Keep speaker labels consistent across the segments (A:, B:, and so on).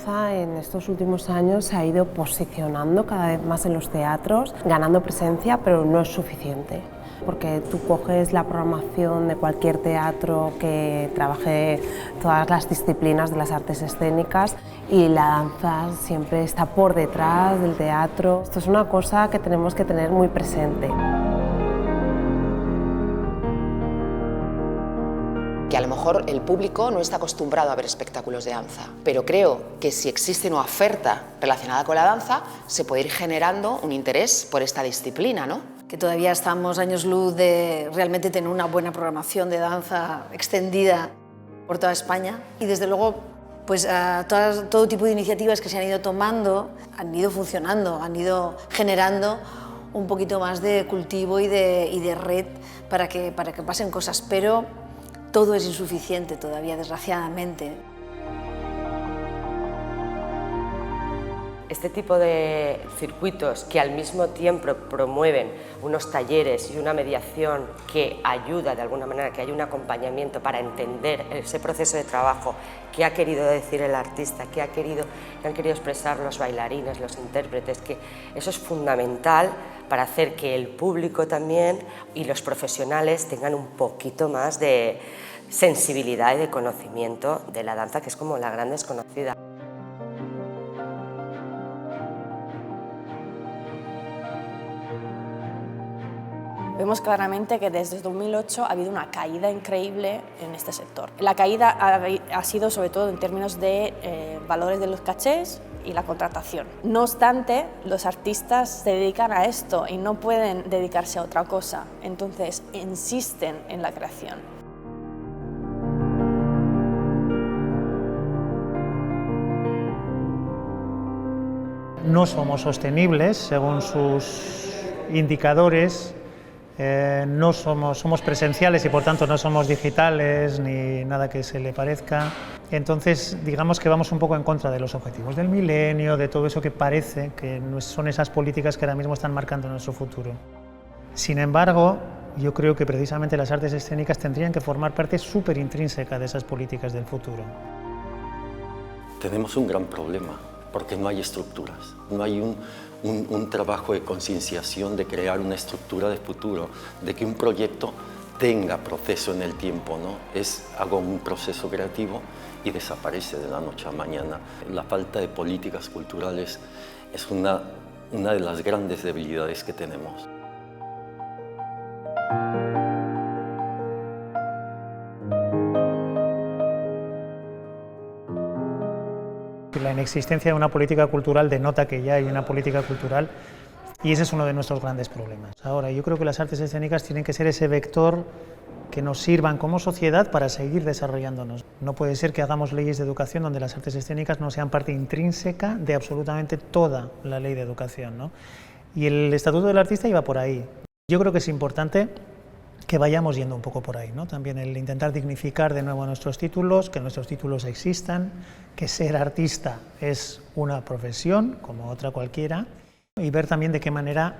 A: En estos últimos años se ha ido posicionando cada vez más en los teatros, ganando presencia, pero no es suficiente. Porque tú coges la programación de cualquier teatro que trabaje todas las disciplinas de las artes escénicas y la danza siempre está por detrás del teatro. Esto es una cosa que tenemos que tener muy presente.
B: Que a lo mejor el público no está acostumbrado a ver espectáculos de danza, pero creo que si existe una oferta relacionada con la danza, se puede ir generando un interés por esta disciplina, ¿no?
C: Que todavía estamos años luz de realmente tener una buena programación de danza extendida por toda España y desde luego pues todo tipo de iniciativas que se han ido tomando han ido funcionando, han ido generando un poquito más de cultivo y de red para que pasen cosas, pero todo es insuficiente todavía, desgraciadamente.
D: Este tipo de circuitos que al mismo tiempo promueven unos talleres y una mediación que ayuda de alguna manera, que haya un acompañamiento para entender ese proceso de trabajo, qué ha querido decir el artista, qué han querido expresar los bailarines, los intérpretes, que eso es fundamental para hacer que el público también y los profesionales tengan un poquito más de sensibilidad y de conocimiento de la danza, que es como la gran desconocida.
E: Vemos claramente que desde 2008 ha habido una caída increíble en este sector. La caída ha sido sobre todo en términos de valores de los cachés y la contratación. No obstante, los artistas se dedican a esto y no pueden dedicarse a otra cosa, entonces insisten en la creación.
F: No somos sostenibles según sus indicadores. No somos presenciales y por tanto no somos digitales ni nada que se le parezca. Entonces digamos que vamos un poco en contra de los objetivos del milenio, de todo eso que parece que son esas políticas que ahora mismo están marcando nuestro futuro. Sin embargo, yo creo que precisamente las artes escénicas tendrían que formar parte súper intrínseca de esas políticas del futuro.
G: Tenemos un gran problema porque no hay estructuras, no hay un trabajo de concienciación de crear una estructura de futuro, de que un proyecto tenga proceso en el tiempo, ¿no? Hago un proceso creativo y desaparece de la noche a mañana. La falta de políticas culturales es una de las grandes debilidades que tenemos.
F: La inexistencia de una política cultural denota que ya hay una política cultural y ese es uno de nuestros grandes problemas. Ahora, yo creo que las artes escénicas tienen que ser ese vector que nos sirvan como sociedad para seguir desarrollándonos. No puede ser que hagamos leyes de educación donde las artes escénicas no sean parte intrínseca de absolutamente toda la ley de educación, ¿no? Y el Estatuto del Artista iba por ahí. Yo creo que es importante que vayamos yendo un poco por ahí, ¿no? También el intentar dignificar de nuevo nuestros títulos, que nuestros títulos existan, que ser artista es una profesión como otra cualquiera, y ver también de qué manera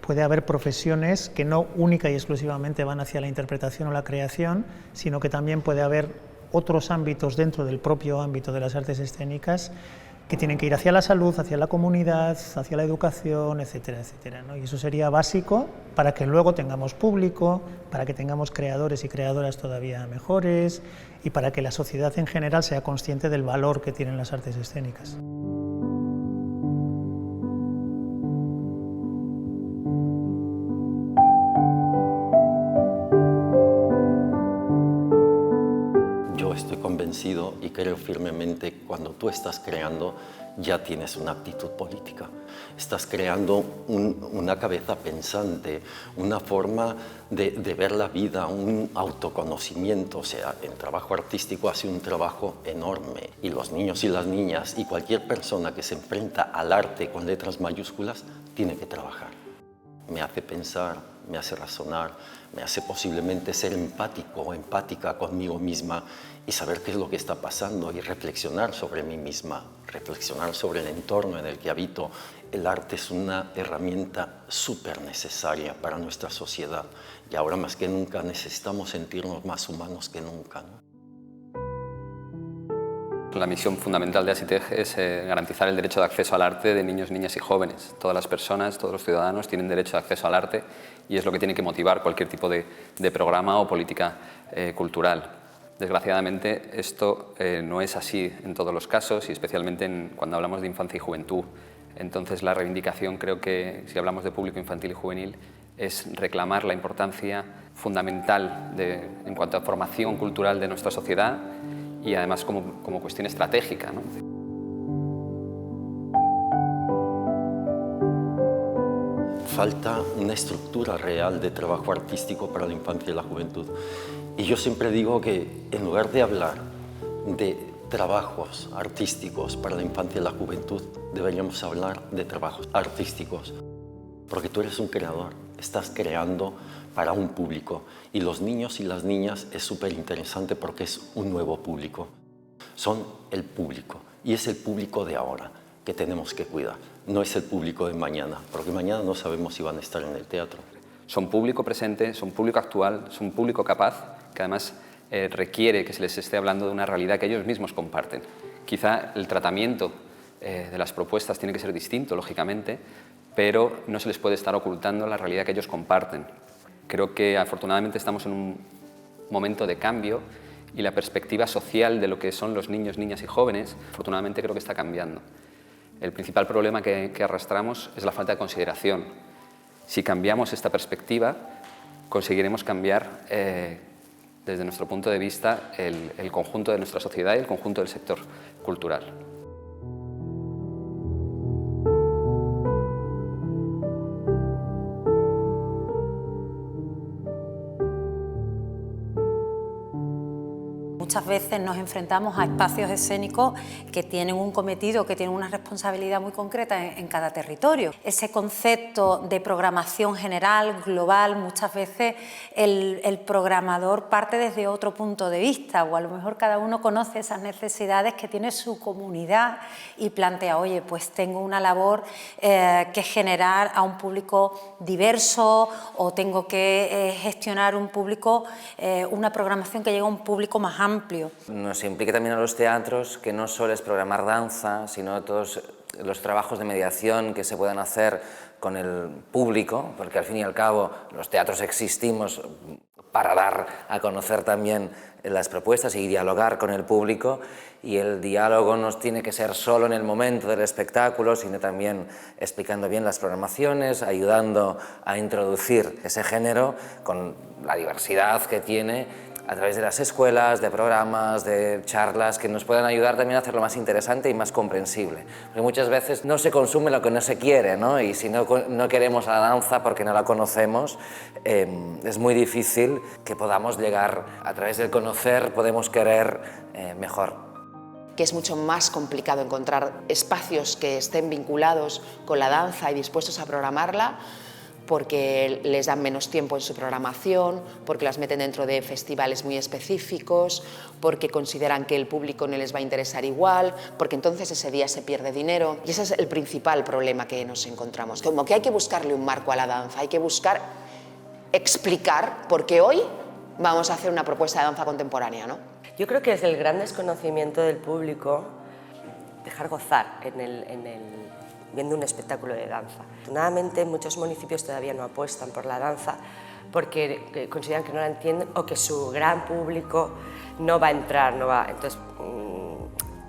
F: puede haber profesiones que no única y exclusivamente van hacia la interpretación o la creación, sino que también puede haber otros ámbitos dentro del propio ámbito de las artes escénicas que tienen que ir hacia la salud, hacia la comunidad, hacia la educación, etcétera, etcétera, ¿no? Y eso sería básico para que luego tengamos público, para que tengamos creadores y creadoras todavía mejores y para que la sociedad en general sea consciente del valor que tienen las artes escénicas.
G: Yo estoy convencido convencido y creo firmemente que cuando tú estás creando ya tienes una actitud política. Estás creando una cabeza pensante, una forma de ver la vida, un autoconocimiento. O sea, el trabajo artístico hace un trabajo enorme y los niños y las niñas y cualquier persona que se enfrenta al arte con letras mayúsculas tiene que trabajar. Me hace pensar, me hace razonar, me hace posiblemente ser empático o empática conmigo misma y saber qué es lo que está pasando y reflexionar sobre mí misma, reflexionar sobre el entorno en el que habito. El arte es una herramienta súper necesaria para nuestra sociedad y ahora más que nunca necesitamos sentirnos más humanos que nunca, ¿no?
H: La misión fundamental de ASITEG es garantizar el derecho de acceso al arte de niños, niñas y jóvenes. Todas las personas, todos los ciudadanos tienen derecho de acceso al arte y es lo que tiene que motivar cualquier tipo de programa o política cultural. Desgraciadamente, esto no es así en todos los casos y especialmente cuando hablamos de infancia y juventud. Entonces, la reivindicación, creo que si hablamos de público infantil y juvenil, es reclamar la importancia fundamental en cuanto a formación cultural de nuestra sociedad y además como cuestión estratégica, ¿no?
G: Falta una estructura real de trabajo artístico para la infancia y la juventud. Y yo siempre digo que en lugar de hablar de trabajos artísticos para la infancia y la juventud, deberíamos hablar de trabajos artísticos. Porque tú eres un creador, estás creando para un público y los niños y las niñas es súper interesante porque es un nuevo público. Son el público y es el público de ahora que tenemos que cuidar. No es el público de mañana, porque mañana no sabemos si van a estar en el teatro.
H: Son público presente, son público actual, son público capaz, que además requiere que se les esté hablando de una realidad que ellos mismos comparten. Quizá el tratamiento de las propuestas tiene que ser distinto, lógicamente, pero no se les puede estar ocultando la realidad que ellos comparten. Creo que afortunadamente estamos en un momento de cambio y la perspectiva social de lo que son los niños, niñas y jóvenes, afortunadamente creo que está cambiando. El principal problema que arrastramos es la falta de consideración. Si cambiamos esta perspectiva, conseguiremos cambiar desde nuestro punto de vista el conjunto de nuestra sociedad y el conjunto del sector cultural.
I: Muchas veces nos enfrentamos a espacios escénicos que tienen un cometido, que tienen una responsabilidad muy concreta en cada territorio. Ese concepto de programación general, global, muchas veces el programador parte desde otro punto de vista o a lo mejor cada uno conoce esas necesidades que tiene su comunidad y plantea, oye, pues tengo una labor que generar a un público diverso o tengo que gestionar un público, una programación que llegue a un público más amplio.
J: Nos implica también a los teatros que no solo es programar danza, sino todos los trabajos de mediación que se puedan hacer con el público, porque al fin y al cabo los teatros existimos para dar a conocer también las propuestas y dialogar con el público, y el diálogo no tiene que ser solo en el momento del espectáculo, sino también explicando bien las programaciones, ayudando a introducir ese género con la diversidad que tiene a través de las escuelas, de programas, de charlas que nos puedan ayudar también a hacerlo más interesante y más comprensible. Porque muchas veces no se consume lo que no se quiere, ¿no? Y si no queremos la danza porque no la conocemos, es muy difícil que podamos llegar, a través del conocer, podemos querer mejor.
B: Que es mucho más complicado encontrar espacios que estén vinculados con la danza y dispuestos a programarla, porque les dan menos tiempo en su programación, porque las meten dentro de festivales muy específicos, porque consideran que el público no les va a interesar igual, porque entonces ese día se pierde dinero. Y ese es el principal problema que nos encontramos. Como que hay que buscarle un marco a la danza, hay que buscar explicar por qué hoy vamos a hacer una propuesta de danza contemporánea, ¿no?
D: Yo creo que es el gran desconocimiento del público dejar gozar viendo un espectáculo de danza. Afortunadamente, muchos municipios todavía no apuestan por la danza porque consideran que no la entienden o que su gran público no va a entrar, no va. Entonces,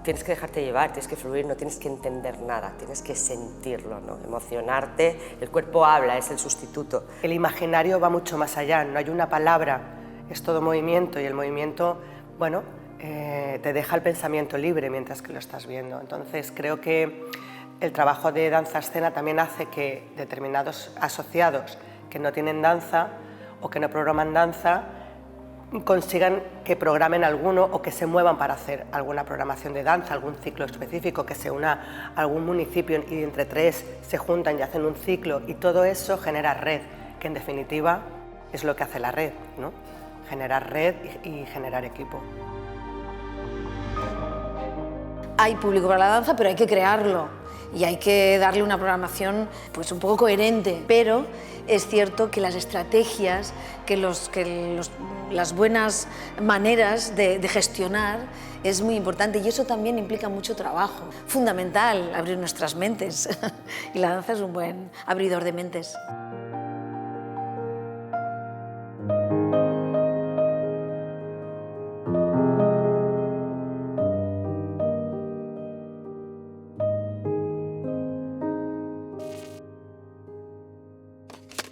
D: tienes que dejarte llevar, tienes que fluir, no tienes que entender nada, tienes que sentirlo, ¿no? Emocionarte, el cuerpo habla, es el sustituto.
K: El imaginario va mucho más allá, no hay una palabra, es todo movimiento y el movimiento, bueno, te deja el pensamiento libre mientras que lo estás viendo. Entonces creo que el trabajo de danza-escena también hace que determinados asociados que no tienen danza o que no programan danza consigan que programen alguno o que se muevan para hacer alguna programación de danza, algún ciclo específico, que se una a algún municipio y entre 3 se juntan y hacen un ciclo, y todo eso genera red, que en definitiva es lo que hace la red, ¿no? Generar red y generar equipo.
C: Hay público para la danza, pero hay que crearlo y hay que darle una programación pues un poco coherente, pero es cierto que las estrategias, las buenas maneras de gestionar es muy importante, y eso también implica mucho trabajo. Fundamental abrir nuestras mentes y la danza es un buen abridor de mentes.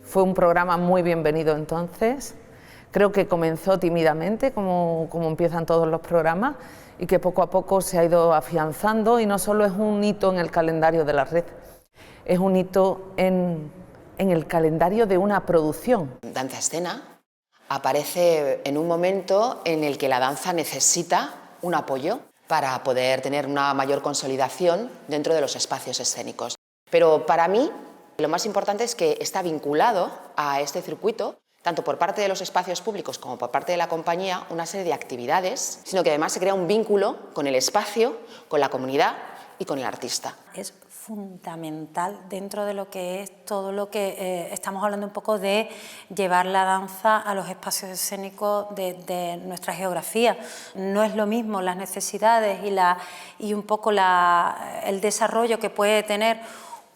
L: Fue un programa muy bienvenido entonces. Creo que comenzó tímidamente, como empiezan todos los programas, y que poco a poco se ha ido afianzando, y no solo es un hito en el calendario de la red, es un hito en el calendario de una producción.
B: Danza-escena aparece en un momento en el que la danza necesita un apoyo para poder tener una mayor consolidación dentro de los espacios escénicos. Pero para mí, lo más importante es que está vinculado a este circuito, tanto por parte de los espacios públicos como por parte de la compañía, una serie de actividades, sino que además se crea un vínculo con el espacio, con la comunidad y con el artista.
I: Es fundamental dentro de lo que es todo lo que estamos hablando un poco de llevar la danza a los espacios escénicos de nuestra geografía. No es lo mismo las necesidades y un poco el desarrollo que puede tener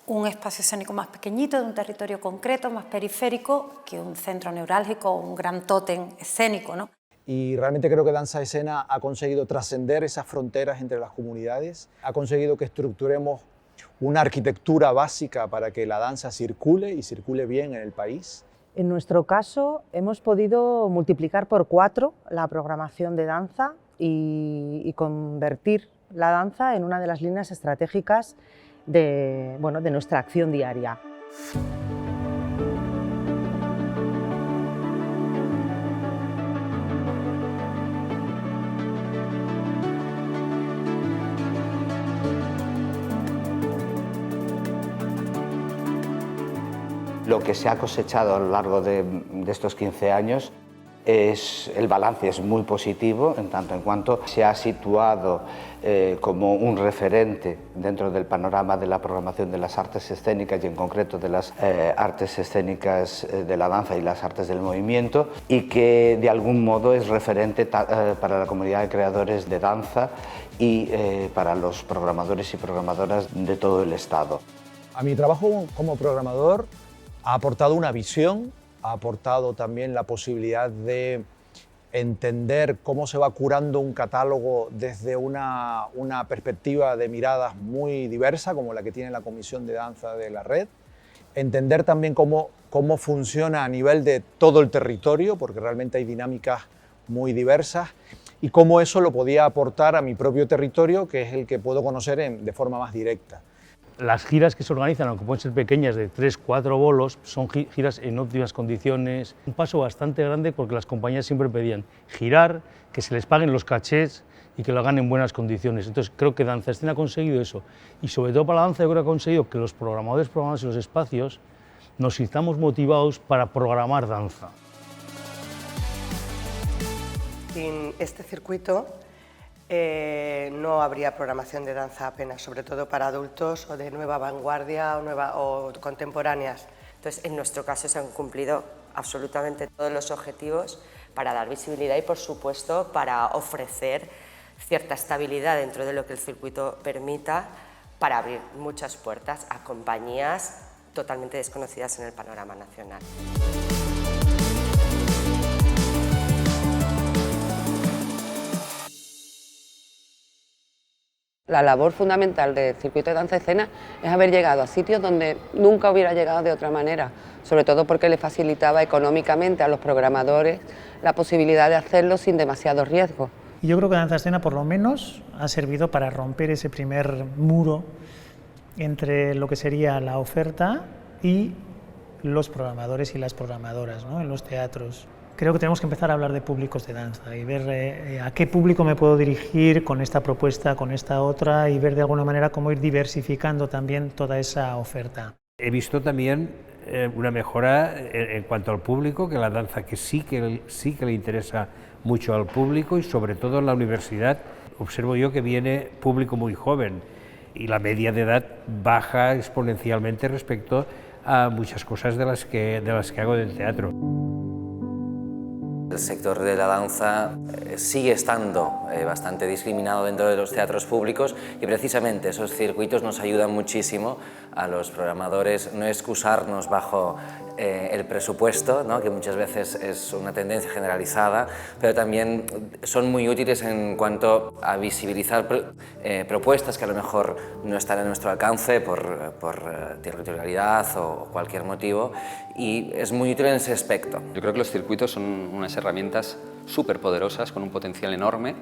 I: un espacio escénico más pequeñito, de un territorio concreto, más periférico, que un centro neurálgico o un gran tótem escénico, ¿no?
M: Y realmente creo que Danza Escena ha conseguido trascender esas fronteras entre las comunidades, ha conseguido que estructuremos una arquitectura básica para que la danza circule y circule bien en el país.
N: En nuestro caso hemos podido multiplicar por 4 la programación de danza y convertir la danza en una de las líneas estratégicas de nuestra acción diaria.
O: Lo que se ha cosechado a lo largo de estos 15 años el balance es muy positivo, en tanto en cuanto se ha situado como un referente dentro del panorama de la programación de las artes escénicas y en concreto de las artes escénicas de la danza y las artes del movimiento, y que de algún modo es referente para la comunidad de creadores de danza y para los programadores y programadoras de todo el Estado.
M: A mi trabajo como programador ha aportado una visión, ha aportado también la posibilidad de entender cómo se va curando un catálogo desde una perspectiva de miradas muy diversa, como la que tiene la Comisión de Danza de la Red. Entender también cómo funciona a nivel de todo el territorio, porque realmente hay dinámicas muy diversas, y cómo eso lo podía aportar a mi propio territorio, que es el que puedo conocer de forma más directa.
P: Las giras que se organizan, aunque pueden ser pequeñas, de 3-4 bolos, son giras en óptimas condiciones. Un paso bastante grande porque las compañías siempre pedían girar, que se les paguen los cachés y que lo hagan en buenas condiciones. Entonces creo que Danza Escena ha conseguido eso. Y sobre todo para la danza yo creo que ha conseguido que los programadores en los espacios nos sintamos motivados para programar danza.
K: Sin este circuito no habría programación de danza apenas, sobre todo para adultos o de nueva vanguardia o contemporáneas.
D: Entonces, en nuestro caso se han cumplido absolutamente todos los objetivos para dar visibilidad y, por supuesto, para ofrecer cierta estabilidad dentro de lo que el circuito permita, para abrir muchas puertas a compañías totalmente desconocidas en el panorama nacional.
Q: La labor fundamental del circuito de danza escena es haber llegado a sitios donde nunca hubiera llegado de otra manera, sobre todo porque le facilitaba económicamente a los programadores la posibilidad de hacerlo sin demasiado riesgo,
F: Y yo creo que Danza Escena por lo menos ha servido para romper ese primer muro entre lo que sería la oferta y los programadores y las programadoras, ¿no?, en los teatros. Creo que tenemos que empezar a hablar de públicos de danza y ver a qué público me puedo dirigir con esta propuesta, con esta otra, y ver de alguna manera cómo ir diversificando también toda esa oferta.
R: He visto también una mejora en cuanto al público, que la danza que sí que le interesa mucho al público, y sobre todo en la universidad observo yo que viene público muy joven y la media de edad baja exponencialmente respecto a muchas cosas de las que hago del teatro.
J: El sector de la danza sigue estando bastante discriminado dentro de los teatros públicos, y precisamente esos circuitos nos ayudan muchísimo a los programadores no excusarnos bajo el presupuesto, ¿no?, que muchas veces es una tendencia generalizada, pero también son muy útiles en cuanto a visibilizar propuestas que a lo mejor no están a nuestro alcance por territorialidad o cualquier motivo, y es muy útil en ese aspecto.
H: Yo creo que los circuitos son unas herramientas súper poderosas con un potencial enorme,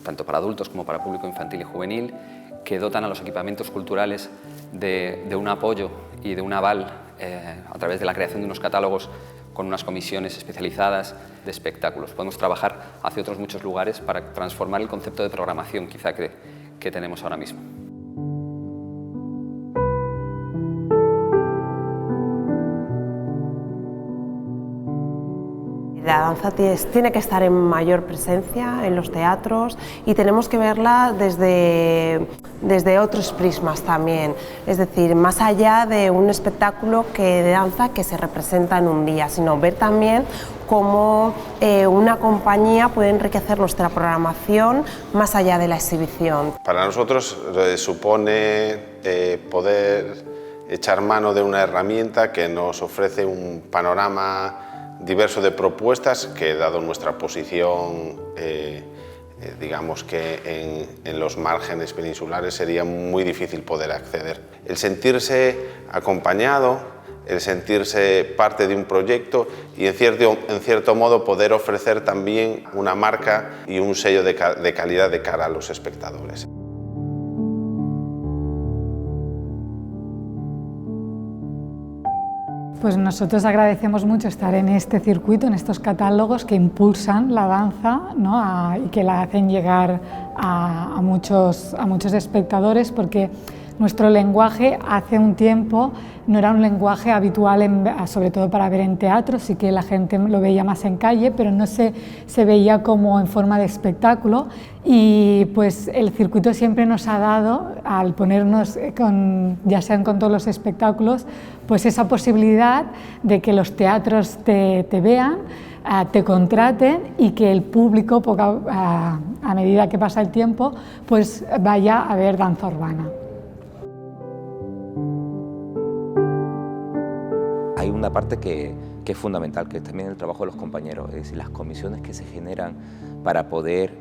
H: tanto para adultos como para público infantil y juvenil, que dotan a los equipamientos culturales de un apoyo y de un aval a través de la creación de unos catálogos con unas comisiones especializadas de espectáculos. Podemos trabajar hacia otros muchos lugares para transformar el concepto de programación quizá que tenemos ahora mismo.
A: La danza tiene que estar en mayor presencia en los teatros y tenemos que verla desde otros prismas también, es decir, más allá de un espectáculo de danza que se representa en un día, sino ver también cómo una compañía puede enriquecer nuestra programación más allá de la exhibición.
S: Para nosotros supone poder echar mano de una herramienta que nos ofrece un panorama diverso de propuestas que, dado nuestra posición, digamos que en los márgenes peninsulares, sería muy difícil poder acceder. El sentirse acompañado, el sentirse parte de un proyecto y en cierto modo poder ofrecer también una marca y un sello de calidad de cara a los espectadores.
T: Pues nosotros agradecemos mucho estar en este circuito, en estos catálogos que impulsan la danza, ¿no?, y que la hacen llegar a muchos espectadores, porque nuestro lenguaje hace un tiempo no era un lenguaje habitual, sobre todo para ver en teatro, sí que la gente lo veía más en calle, pero no se veía como en forma de espectáculo, y pues el circuito siempre nos ha dado, al ponernos ya sean con todos los espectáculos, pues esa posibilidad de que los teatros te vean, te contraten y que el público, a medida que pasa el tiempo, pues vaya a ver danza urbana.
U: Hay una parte que es fundamental, que es también el trabajo de los compañeros, es decir, las comisiones que se generan para poder,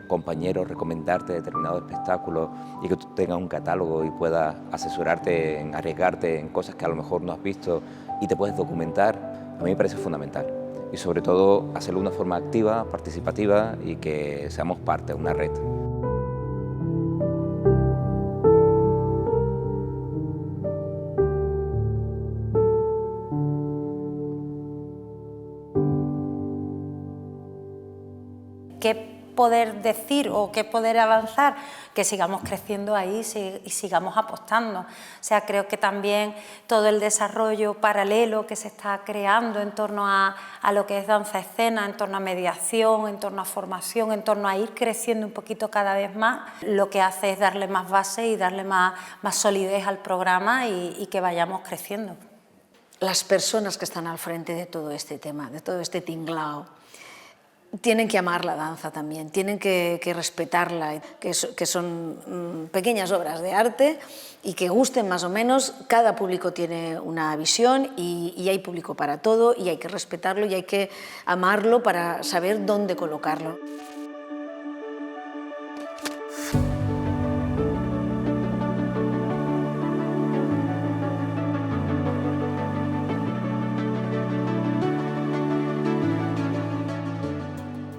U: compañeros, recomendarte determinado espectáculo y que tú tengas un catálogo y puedas asesorarte, arriesgarte en cosas que a lo mejor no has visto y te puedes documentar, a mí me parece fundamental. Y sobre todo hacerlo de una forma activa, participativa y que seamos parte de una red.
I: ¿Qué poder decir o qué poder avanzar? Que sigamos creciendo ahí y sigamos apostando. O sea, creo que también todo el desarrollo paralelo que se está creando en torno a lo que es danza escena, en torno a mediación, en torno a formación, en torno a ir creciendo un poquito cada vez más, lo que hace es darle más base y darle más solidez al programa y que vayamos creciendo.
C: Las personas que están al frente de todo este tema, de todo este tinglao, tienen que amar la danza también, tienen que respetarla, que son pequeñas obras de arte y que gusten más o menos. Cada público tiene una visión y hay público para todo y hay que respetarlo y hay que amarlo para saber dónde colocarlo.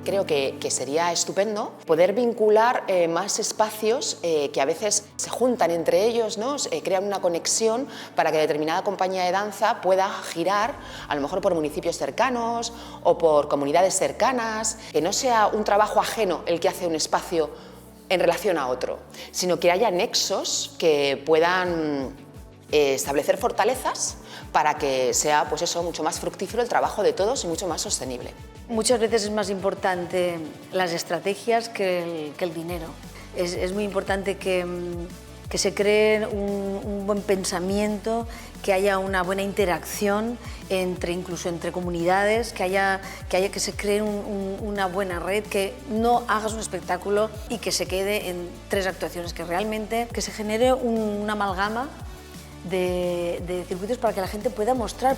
B: Creo creo que sería estupendo poder vincular más espacios que a veces se juntan entre ellos, ¿no? Crean una conexión para que determinada compañía de danza pueda girar, a lo mejor por municipios cercanos o por comunidades cercanas, que no sea un trabajo ajeno el que hace un espacio en relación a otro, sino que haya nexos que puedan establecer fortalezas para que sea, pues eso, mucho más fructífero el trabajo de todos y mucho más sostenible.
C: Muchas veces es más importante las estrategias que el dinero. Es muy importante que se cree un buen pensamiento, que haya una buena interacción incluso entre comunidades, que se cree una buena red, que no hagas un espectáculo y que se quede en 3 actuaciones, que realmente que se genere una amalgama de circuitos para que la gente pueda mostrar.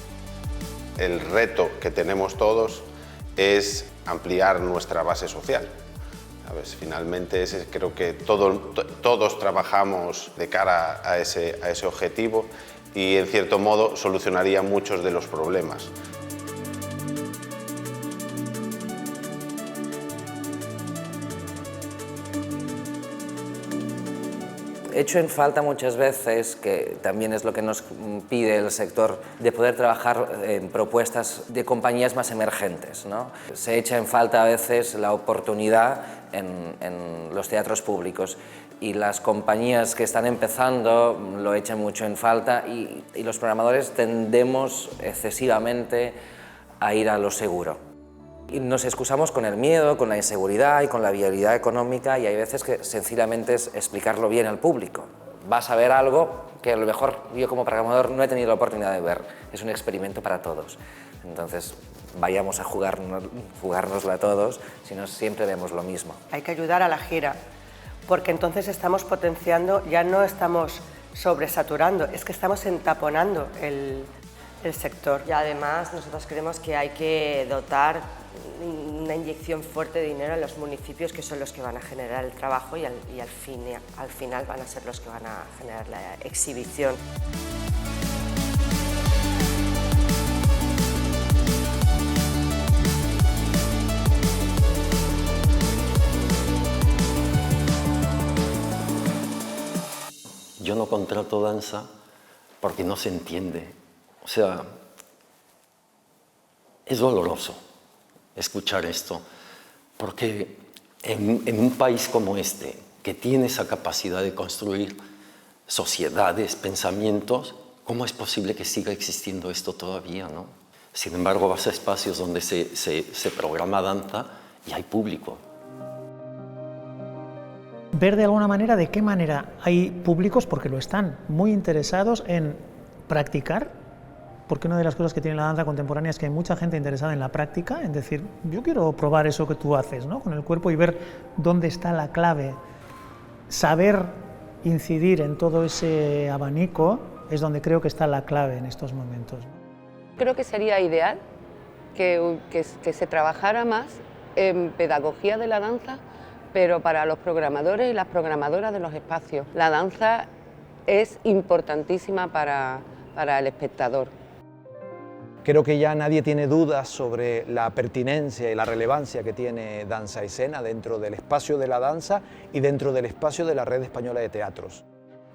S: El reto que tenemos todos es ampliar nuestra base social. ¿Sabes? Finalmente creo que todos trabajamos de cara a ese objetivo y en cierto modo solucionaría muchos de los problemas.
J: He hecho en falta muchas veces, que también es lo que nos pide el sector, de poder trabajar en propuestas de compañías más emergentes, ¿no? Se echa en falta a veces la oportunidad en los teatros públicos y las compañías que están empezando lo echan mucho en falta y los programadores tendemos excesivamente a ir a lo seguro. Y nos excusamos con el miedo, con la inseguridad y con la viabilidad económica y hay veces que sencillamente es explicarlo bien al público. Vas a ver algo que a lo mejor yo como programador no he tenido la oportunidad de ver. Es un experimento para todos. Entonces vayamos a jugárnosla todos, si no siempre vemos lo mismo.
K: Hay que ayudar a la gira, porque entonces estamos potenciando, ya no estamos sobresaturando, es que estamos entaponando el sector.
D: Y además nosotros creemos que hay que dotar una inyección fuerte de dinero a los municipios, que son los que van a generar el trabajo y al final van a ser los que van a generar la exhibición.
G: Yo no contrato danza porque no se entiende. O sea, es doloroso escuchar esto, porque en un país como este, que tiene esa capacidad de construir sociedades, pensamientos, ¿cómo es posible que siga existiendo esto todavía, no? Sin embargo, vas a espacios donde se programa danza y hay público.
F: Ver de alguna manera de qué manera hay públicos, porque lo están, muy interesados en practicar, porque una de las cosas que tiene la danza contemporánea es que hay mucha gente interesada en la práctica, en decir, yo quiero probar eso que tú haces, ¿no? Con el cuerpo y ver dónde está la clave. Saber incidir en todo ese abanico es donde creo que está la clave en estos momentos.
Q: Creo que sería ideal que se trabajara más en pedagogía de la danza, pero para los programadores y las programadoras de los espacios. La danza es importantísima para el espectador.
M: Creo que ya nadie tiene dudas sobre la pertinencia y la relevancia que tiene Danza Escena dentro del espacio de la danza y dentro del espacio de la Red Española de Teatros.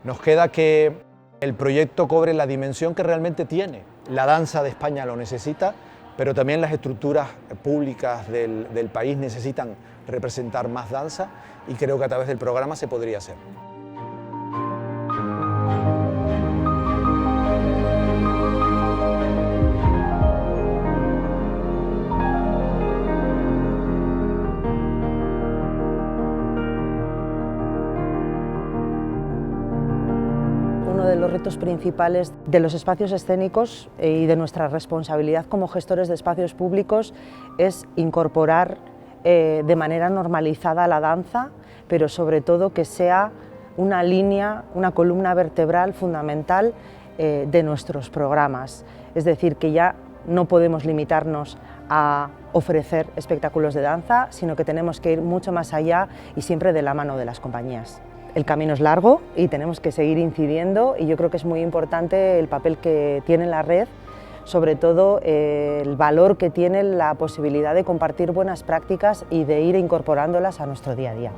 M: Nos queda que el proyecto cobre la dimensión que realmente tiene. La danza de España lo necesita, pero también las estructuras públicas del país necesitan representar más danza y creo que a través del programa se podría hacer.
N: Los retos principales de los espacios escénicos y de nuestra responsabilidad como gestores de espacios públicos es incorporar de manera normalizada la danza, pero sobre todo que sea una línea, una columna vertebral fundamental de nuestros programas. Es decir, que ya no podemos limitarnos a ofrecer espectáculos de danza, sino que tenemos que ir mucho más allá y siempre de la mano de las compañías. El camino es largo y tenemos que seguir incidiendo y yo creo que es muy importante el papel que tiene la red sobre todo el valor que tiene la posibilidad de compartir buenas prácticas y de ir incorporándolas a nuestro día a día.